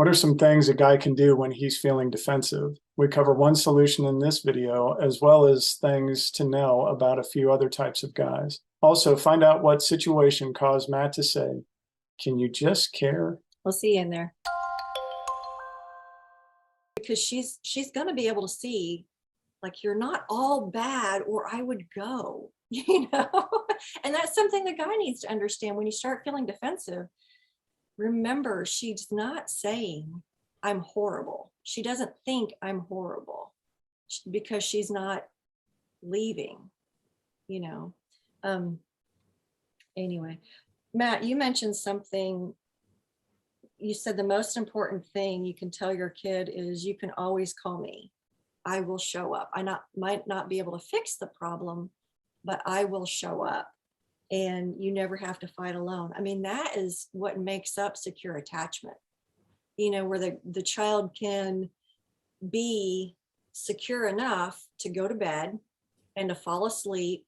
What are some things a guy can do when he's feeling defensive? We cover one solution in this video, as well as things to know about a few other types of guys. Also, find out what situation caused Matt to say, "Can you just care?" We'll see you in there. Because she's going to be able to see, like, you're not all bad, or I would go, and that's something the guy needs to understand. When you start feeling defensive, remember, she's not saying I'm horrible. She doesn't think I'm horrible because she's not leaving, Anyway, Matt, you mentioned something. You said the most important thing you can tell your kid is, you can always call me. I will show up. Might not be able to fix the problem, but I will show up, and you never have to fight alone. I mean, that is what makes up secure attachment, where the child can be secure enough to go to bed and to fall asleep,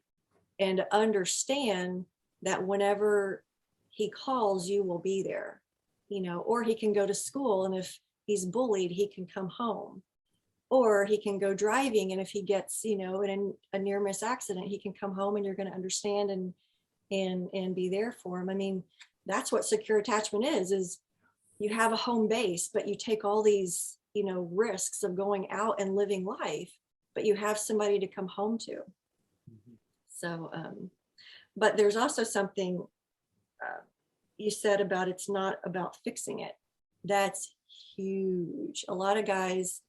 and to understand that whenever he calls, you will be there, or he can go to school, and if he's bullied, he can come home. Or he can go driving, and if he gets, in a near miss accident, he can come home, and you're going to understand and be there for him. I mean, that's what secure attachment is you have a home base, but you take all these, risks of going out and living life, but you have somebody to come home to. Mm-hmm. So, but there's also something you said about, it's not about fixing it. That's huge. A lot of guys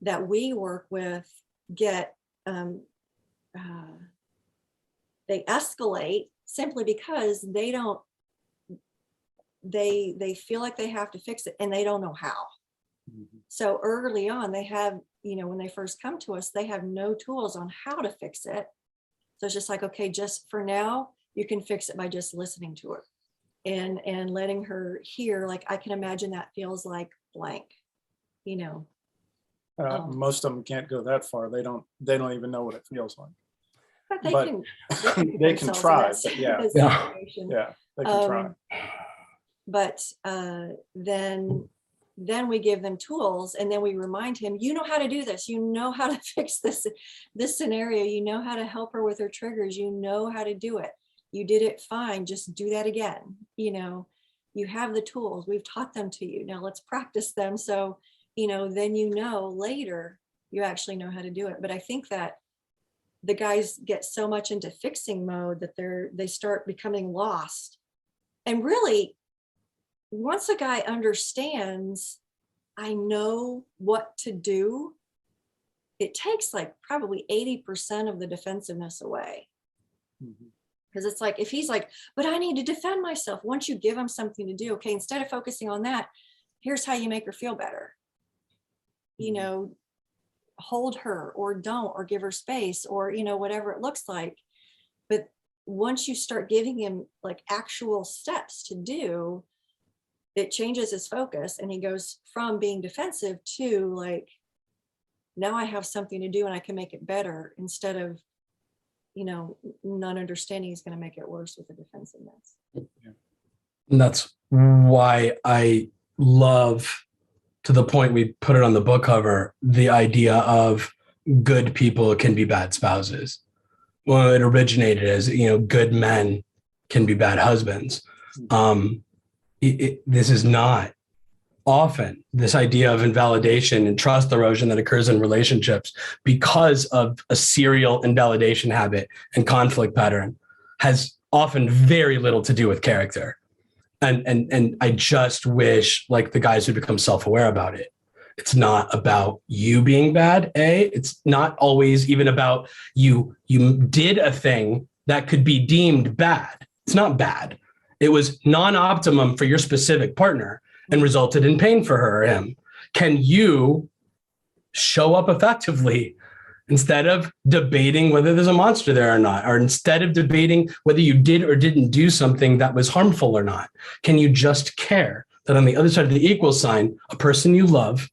that we work with get, they escalate simply because they feel like they have to fix it, and they don't know how. Mm-hmm. So early on, they have, when they first come to us, they have no tools on how to fix it. So it's just like, okay, just for now, you can fix it by just listening to her and letting her hear, like, I can imagine that feels like blank, Most of them can't go that far. They don't even know what it feels like. But they can try. But yeah, they can try. But then we give them tools, and then we remind him, you know how to do this. You know how to fix this scenario. You know how to help her with her triggers. You know how to do it. You did it fine. Just do that again. You have the tools. We've taught them to you. Now let's practice them. So, then later you actually know how to do it. But I think that the guys get so much into fixing mode that they start becoming lost. And really, once a guy understands, I know what to do, it takes like probably 80% of the defensiveness away. Mm-hmm. Because it's like, if he's like, but I need to defend myself. Once you give him something to do, okay, instead of focusing on that, here's how you make her feel better. Hold her, or don't, or give her space, or, whatever it looks like. But once you start giving him like actual steps to do, it changes his focus, and he goes from being defensive to like, now I have something to do and I can make it better, instead of, not understanding is going to make it worse with the defensiveness. And that's why I love, to the point we put it on the book cover, the idea of good people can be bad spouses. Well, it originated as, good men can be bad husbands. This is not often this idea of invalidation and trust erosion that occurs in relationships because of a serial invalidation habit and conflict pattern has often very little to do with character. And I just wish, like, the guys who become self-aware about it. It's not about you being bad. It's not always even about you did a thing that could be deemed bad. It's not bad. It was non-optimum for your specific partner and resulted in pain for her or him. Can you show up effectively instead of debating whether there's a monster there or not, or instead of debating whether you did or didn't do something that was harmful or not? Can you just care that on the other side of the equal sign, a person you love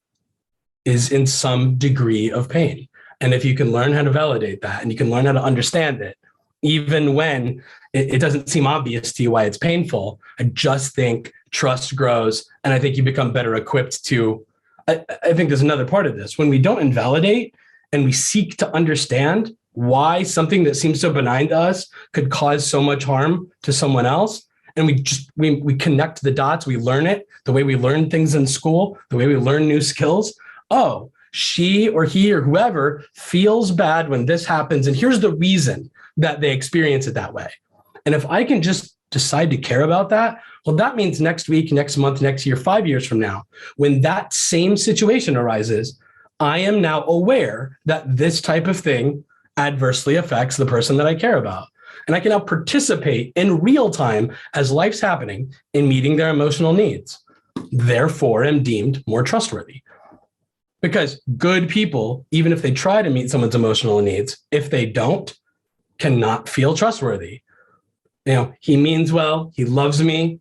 is in some degree of pain? And if you can learn how to validate that, and you can learn how to understand it, even when it doesn't seem obvious to you why it's painful. I just think trust grows, and I think you become better equipped to, I think there's another part of this. When we don't invalidate and we seek to understand why something that seems so benign to us could cause so much harm to someone else, and we connect the dots, we learn it the way we learn things in school, the way we learn new skills. Oh, she or he or whoever feels bad when this happens, and here's the reason that they experience it that way. And if I can just decide to care about that, well, that means next week, next month, next year, 5 years from now, when that same situation arises, I am now aware that this type of thing adversely affects the person that I care about. And I can now participate in real time as life's happening in meeting their emotional needs. Therefore, am deemed more trustworthy. Because good people, even if they try to meet someone's emotional needs, if they don't, cannot feel trustworthy. You know, he means well, he loves me,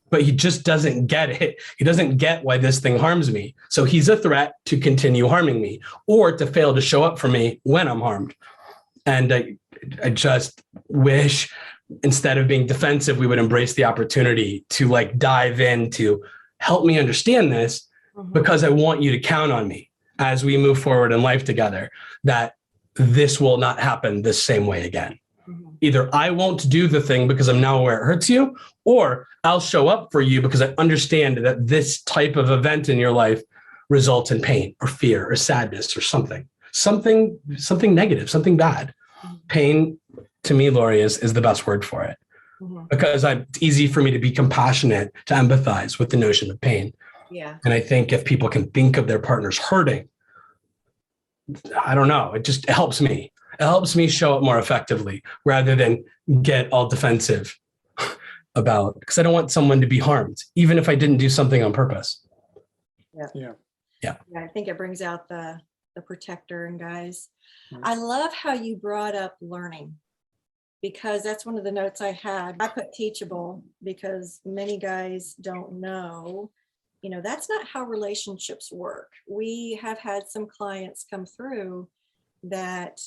but he just doesn't get it. He doesn't get why this thing harms me. So he's a threat to continue harming me or to fail to show up for me when I'm harmed. And I just wish, instead of being defensive, we would embrace the opportunity to like dive in to help me understand this, because I want you to count on me as we move forward in life together, that this will not happen this same way again. Either I won't do the thing because I'm now aware it hurts you, or I'll show up for you because I understand that this type of event in your life results in pain or fear or sadness or something negative, something bad. Pain, to me, Lori, is the best word for it, because it's easy for me to be compassionate, to empathize with the notion of pain. Yeah. And I think if people can think of their partners hurting, I don't know, it helps me. It helps me show up more effectively rather than get all defensive about, because I don't want someone to be harmed, even if I didn't do something on purpose. Yeah. I think it brings out the protector in guys. I love how you brought up learning, because that's one of the notes I had. I put teachable because many guys don't know, that's not how relationships work. We have had some clients come through that,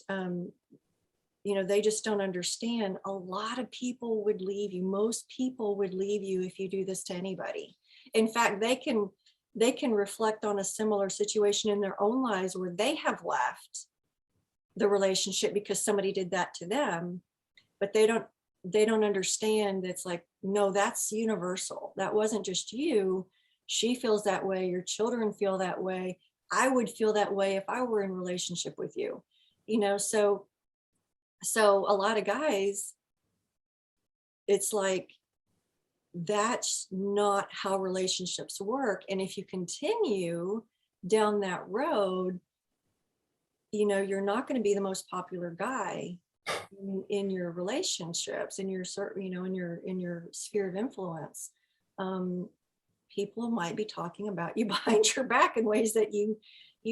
they just don't understand. A lot of people would leave you. Most people would leave you if you do this to anybody. In fact, they can reflect on a similar situation in their own lives where they have left the relationship because somebody did that to them, but they don't understand. It's like, no, that's universal. That wasn't just you. She feels that way. Your children feel that way. I would feel that way if I were in a relationship with you, so a lot of guys, it's like, that's not how relationships work. And if you continue down that road, you're not going to be the most popular guy in your relationships, in your in your sphere of influence. People might be talking about you behind your back in ways that you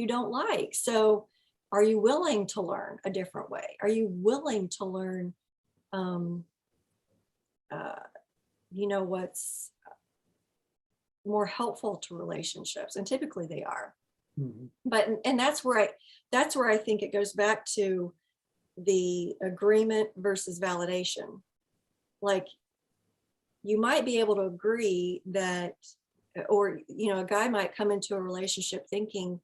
don't like. So are you willing to learn a different way? Are you willing to learn what's more helpful to relationships? And typically they are. But that's where I think it goes back to the agreement versus validation. Like, you might be able to agree that, or a guy might come into a relationship thinking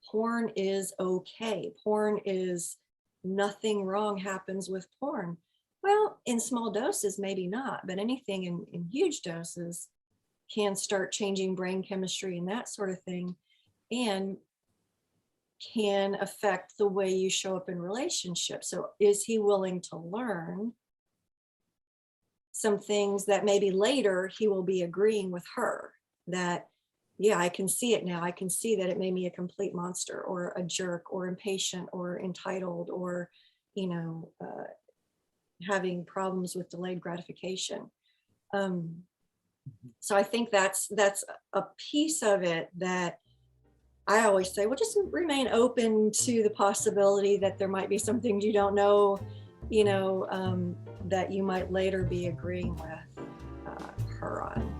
porn is okay, porn is, nothing wrong happens with porn. Well, in small doses, maybe not, but anything in huge doses can start changing brain chemistry and that sort of thing, and can affect the way you show up in relationships. So is he willing to learn some things that maybe later he will be agreeing with her that, yeah, I can see it now. I can see that it made me a complete monster or a jerk or impatient or entitled or, having problems with delayed gratification. So I think that's a piece of it that I always say, well, just remain open to the possibility that there might be some things you don't know, that you might later be agreeing with her on.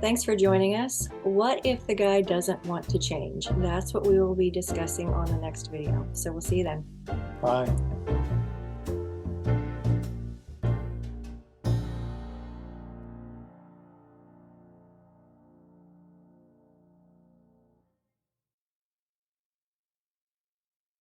Thanks for joining us. What if the guy doesn't want to change? That's what we will be discussing on the next video. So we'll see you then. Bye.